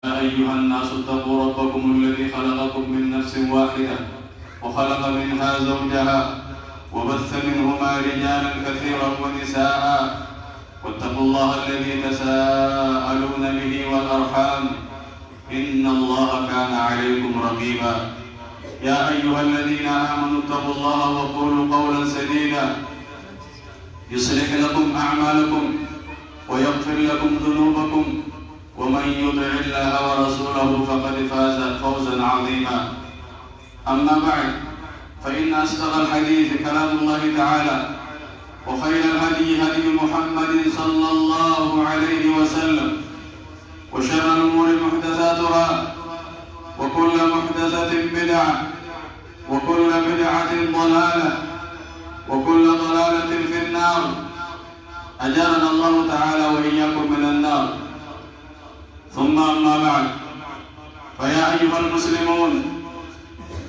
يا أيها الناس اتقوا ربكم الذي خلقكم من نفس واحدة وخلق منها زوجها وبث منهما رجالا كثيرا ونساء واتقوا الله الذي تساءلون به والأرحام إن الله كان عليكم رقيبا. يا أيها الذين آمنوا اتقوا الله وقولوا قولا سديدا يصلح لكم أعمالكم ويغفر لكم ذنوبكم ومن يطع الله ورسوله فقد فاز فوزا عظيما. أما بعد، فإن أصدق الحديث كلام الله تعالى، وخير الهدي هدي محمد صلى الله عليه وسلم، وشر الأمور محدثاتها، وكل محدثة بدعة، وكل بدعة ضلالة، وكل ضلالة في النار. أجارنا الله تعالى وإياكم من النار. ثم أما بعد، فيا أيها المسلمون،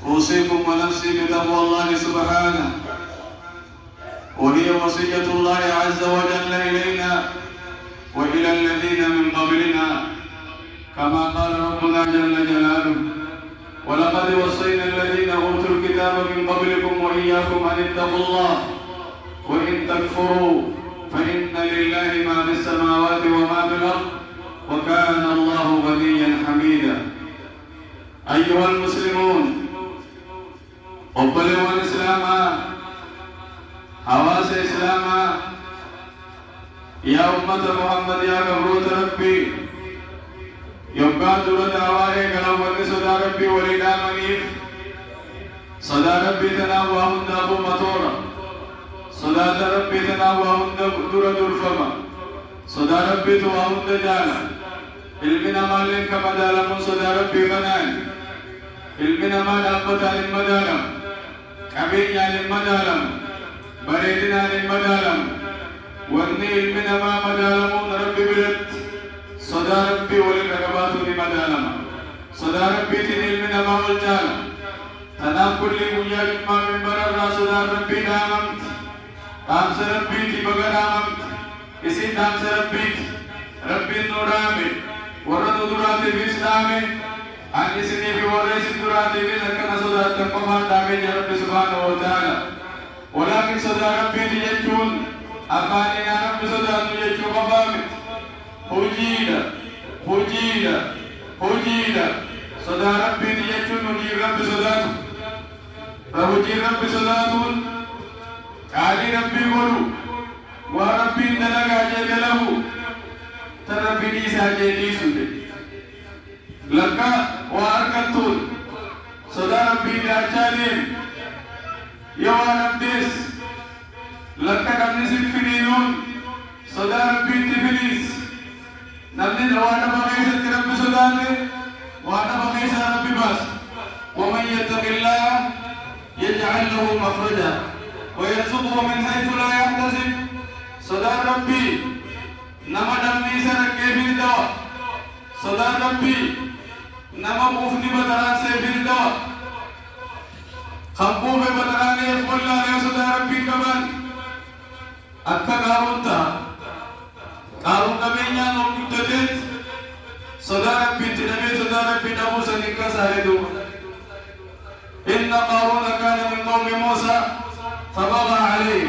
أوصيكم ونفسي بتقوى الله سبحانه، وهي وصية الله عز وجل إلينا وإلى الذين من قبلنا، كما قال ربنا جل جلاله: ولقد وصينا الذين أوتوا الكتاب من قبلكم وإياكم أن اتقوا الله وإن تكفروا فإن لله ما في السماوات وما في الأرض وكان الله غنيا حميدا. أيها المسلمون، قبلوا الإسلام حواس إسلام يا أمة محمد يا قبروت ربي يبقى دولة أوائي قلوبة صدى ربي ولدا منيف صدى ربي تناوهم دابو مطورا صدى ربي تناوهم دورة الفما صدى ربي تواهم دجالا علمنا مالين كمدالا من صدى ربي غنان علمنا مال أبتا للمدالا كبينيا للمدالا بريدنا للمدالا واني علمنا ما مدالا من ربي بلد صدى ربي وللرقبات لمدالا صدى ربي تنيل من ما والجالا تنام كل مجال ما من برر صدى ربي داممت تامس ربي تبغراممت اسي تامس ربي النورامي ورد دراتي في اسلامي ان اسني في ورس دراتي في لكن صدى تقوى دامي ربي سبحانه وتعالى. ولكن صدى ربي تجون أفاني ربي صدى تجون قبامت هجيلا صدى ربي تجون هجي ربي صداته فهجي ربي صداتون علي ربي قلو وربي دلقا جدله تربي نيسا جديسو لكا واركتون صدى ربي داچانين يوان ابديس لكا نبني سنفنينون صدى ربي تبليس نبني وانا بغيسة ربي صداني وانا بغيسة ربي باس. ومن يتق الله يجعل له مخرجا ويرزقه من حيث لا يحتسب صدى ربي نما دمني سرقه في الدواء صدى ربي نما مفني بدران سے في الدواء خبو میں بدران يفقل الله صدى ربي كمان أكا قارونتا قارون نبينا نمتدت صدى ربي تنبي صدى ربي نبوسا نكا ساردو. إن قارون كان من قوم موسى فبغى عليه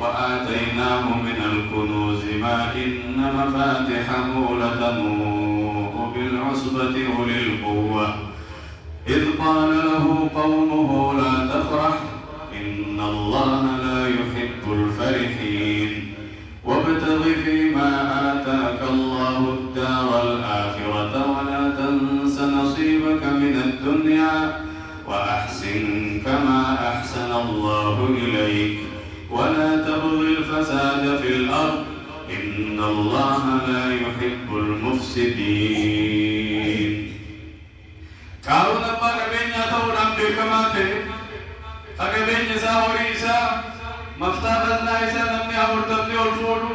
وآتيناه من الكنوز ما إن مفاتحه لتنوء بالعصبة أولي القوة إذ قال له قومه لا تفرح إن الله لا يحب الفرحين وابتغ فيما آتاك الله الدار الآخرة ولا تنس نصيبك من الدنيا وأحسن كما أحسن الله إليك ولا تبغ الفساد في الأرض إن الله لا يحب المفسدين. قارون أبا كبينيا تورام بكماته أكبينيا ساوريسا مفتاحنا إسا نمني أفرطمني والفولو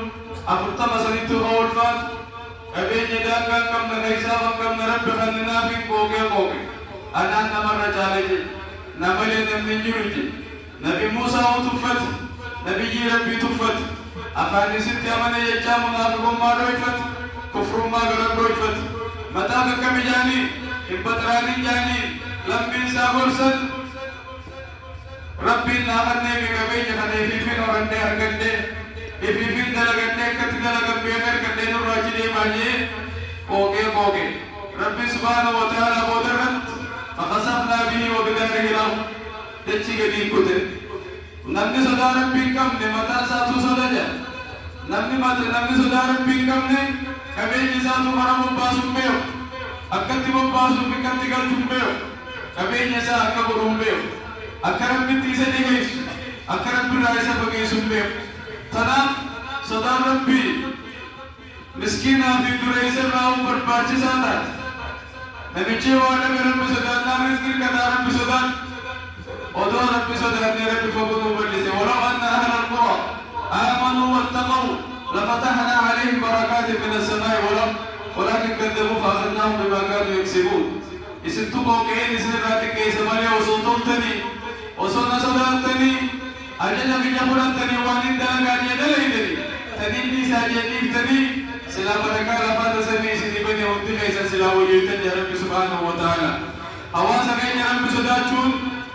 أفرطم سنتو أولفات كبينيا داكا كم نخيسا وكم نرب خلنا في قوكي أنا نمر رجالي نملي نمني جرجي نبي موسى وتفت نبي ربي تفت أفاني ستي أمني يجا منافقون ما رويفت كفر ما غرب رويفت متاك كم جاني إبتراني جاني لمن سابرسن ربي ناخذني بكبيج خلي في ورندي أركندي في دلقندي كتدلقن بيمر كندي نراجلي ماجي كوكي ربي سبحانه وتعالى بودرن فخسفنا به وبداره الأرض تجي قديم كتر نمني صدا ربي كم نمتا ساتو صدا جا نمني صدا ربي كم كبيج ساتو مرم باسم بيو أكتي باسم بكتي قلتم بيو كبيج سا أكبرهم بيو أكرم بتيسة ديجيش أكرم برايسة بقيسم بيو تنام صدا ربي مسكينا في درايسة راو برباچي سادا نبيچه وانا رب صدا نامسكين كدا رب صدا ودو رب صدا رب فقدوا بلسه ولو أن أهل القرى آمنوا واتقوا لفتحنا عليهم بركات من السماء والأرض ولكن كذبوا فأخذناهم بما كانوا يكسبون إسنتو كين إسن راتك إسمالي وصلتني وصلنا صدرتني أجل في جبرتني وانين دلقاني دلقاني تنيني ساجدين تني سلا بركة لفات سمي سيدي بني ومتي كيسا سلا وجيتن يا رب سبحانه وتعالى حواسا كين يا رب صداتشون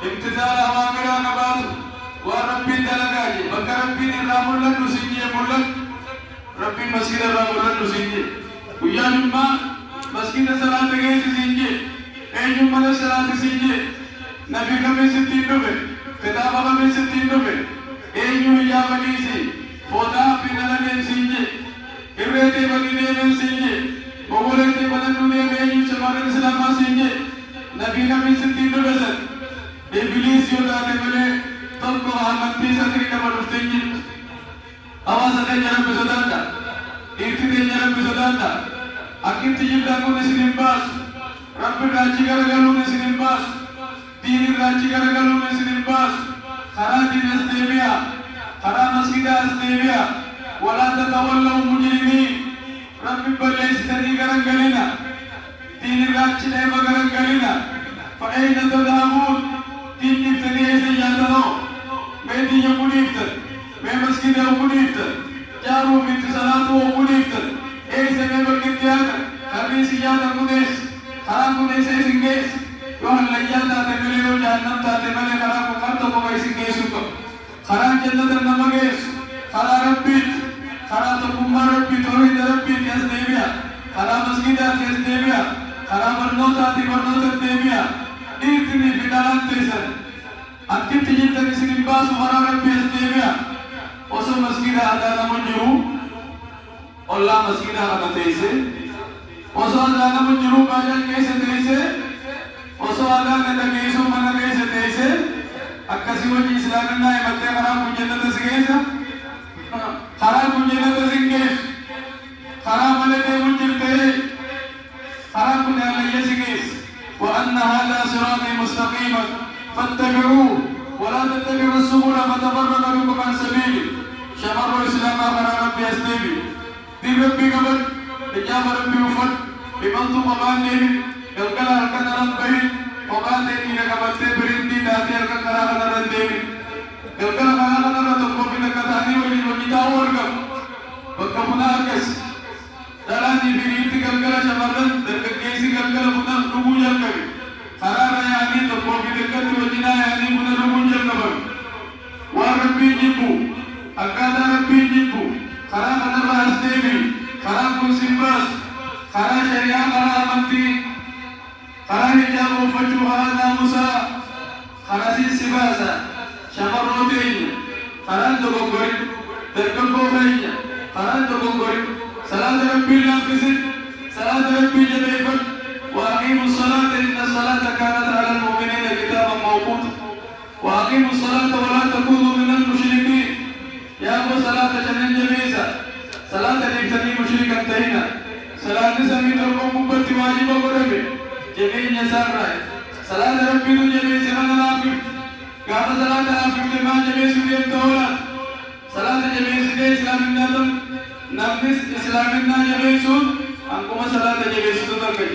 امتثال أوامر نبات وربي دلقاني بك ربي نرام الله نسيني ملك ربي مسجد الرام الله نسيني ويا جمع مسجد صلاة كيس سيني أي جمع صلاة سيني نبي كمي ستين دبي كتاب كمي ستين دبي أي جمع بنيسي فوتا بنالن سيني إبرتي بنينن سيني مغولتي بنالن بيجي شمارن سلام سيني نبي كمي ستين دبي سر إبليس يودا تبلي تلقو عمتي سكري كبرفتيني أواز كنجر بسداندا إرتدي كنجر بسداندا أكيد تجيب لكم نسيم باس رب راجي كرجلون نسيم باس دين راجي كرجلون نسيم باس خرا دين استيبيا خرا مسجد استيبيا ولا تتولوا مجرمين رب بليس تدي كرجلنا دين راجي لما كرجلنا فأين تذهبون دين تدي سيادنا ما دين يقوليفت ما مسجد يقوليفت جارو بنت صلاة وقوليفت إيه سمي بالكتيان خلي سيادة قدس خرا قدس سينجيس يوم ليال تاتملي وجهنم تاتملي خرا كمرت بقى سينجيسوك خرا جنة النمجيس خرا ربي خرا تقوم ربي توحيد ربي يسديبيا خرا مسجدات يسديبيا خرا برنوتاتي برنوتات ديبيا إيتني بدالان تيسر أكيد تجيب تنسين باس خرا ربي يسديبيا وسو مسجد هذا نمجرو الله مسجد هذا تيسر وسو هذا نمجرو باجان كيسه تيسر وسو هذا نتكيسو من كيسه تيسر أكاسي وجه إسلامنا يمتى خراب كجنة تسكيسا خراب كجنة تسكيس خراب ملته مجرته خراب كجنة يسكيس وأن هذا صراطي مستقيما فاتبعوه ولا تتبعوا السبل فتفرق بكم عن سبيله شمر الإسلام آخر ربي أستيبي دي ربي قبل إجاب ربي وفد بمنطق وقانده يلقل أركان ربي وقانده إلى قبل تبرندي داتي أركان قرارنا رندي يلقل قرارنا رتقو بنا كتاني ولي وجداء ورقم وكمنا أركس دلاني في ريبتي قلقل شمرن دركيسي قلقل بنا نبو جلقل قرار يعني تقو بنا وجداء يعني بنا نبو جلقل وربي جبو أكاد ربي جبو خرا خطر أستيبي خرا كنسيباس خرا شريعة خرا منتي خرا حجاب وفجو خرا ناموسا خرا سيسباسا شمر روتين خرا دقوقري تركبو خيجا خرا دقوقري صلاة ربي لنفسد صلاة ربي جبيفت وأقيموا الصلاة إن الصلاة كانت على المؤمنين كتابا موقوتا وأقيموا الصلاة ولا تكونوا من المشركين يا أبو صلاة جنين جميسة صلاة نفتني مشركا تهينا صلاة نسمي تركم مبتي واجب قربي جميل يسار رأي صلاة ربي جميسة من الآخر قام صلاة الآخر لما جميسة ديم تولا صلاة جميسة دي إسلام النظم نفس إسلام النا جميسة أنكم صلاة جميسة تركي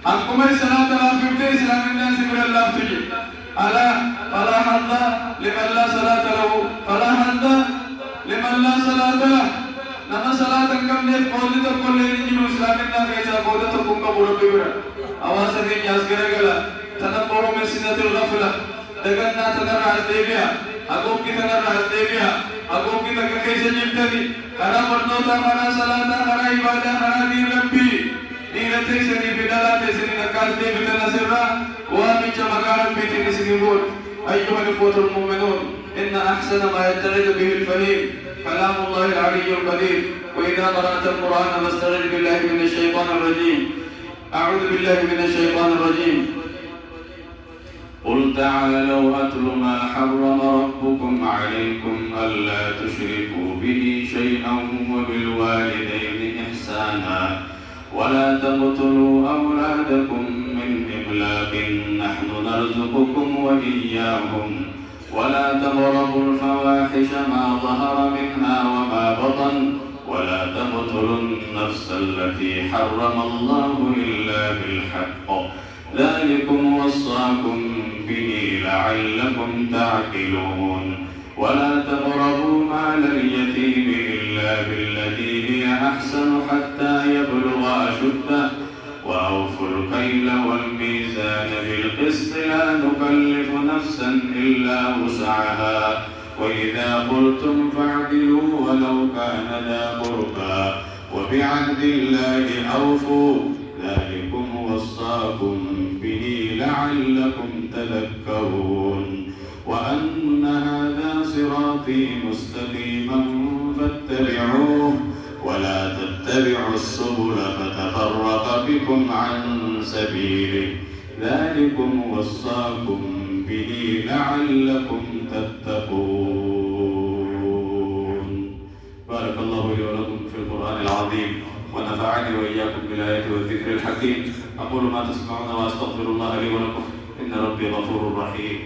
أنكم صلاة الآخر دي إسلام الناس من الله تجي ألا فلا حظ لمن لا صلاة له فلا حظ لمن لا صلاة له nama salatan kamne qawli to kolle injinu islamin na kaisa qawda to kunga burabira awasa ke jas garagala tanabburu min sinatil ghafla daganna tanara asdebiya agom ki tanara asdebiya agom ki tak kaisa jibtani kana barnota kana salata kana ibada kana din rabbi dinate seni bidala te seni nakal te bidana sirra wa min jamagaran bitini sini bol ayyuha al-ikhwatul mu'minun inna ahsana ma yattaridu bihi al-fahim كلام الله العلي القدير وإذا قرأت القرآن فاستعذ بالله من الشيطان الرجيم أعوذ بالله من الشيطان الرجيم قل تعالوا أتل ما حرم ربكم عليكم ألا تشركوا به شيئا وبالوالدين إحسانا ولا تقتلوا أولادكم من إملاق نحن نرزقكم وإياهم ولا تقربوا الفواحش ما ظهر منها وما بطن ولا تقتلوا النفس التي حرم الله إلا بالحق ذلكم وصاكم به لعلكم تعقلون ولا تقربوا مال اليتيم إلا بالتي هي أحسن حتى يبلغ أشده وأوفوا الكيل والميزان بالقسط لا نكلف نفسا إلا وسعها وإذا قلتم فاعدلوا ولو كان ذا قربى وبعهد الله أوفوا ذلكم وصاكم به لعلكم تذكرون وأن هذا صراطي مستقيما فاتبعوه ولا تتبعوا السبل فتفرق بكم عن سبيله ذلكم وصاكم به لعلكم تتقون. بارك الله لي ولكم في القرآن العظيم ونفعني وإياكم بالآيات والذكر الحكيم. أقول ما تسمعون وأستغفر الله لي ولكم إن ربي غفور رحيم.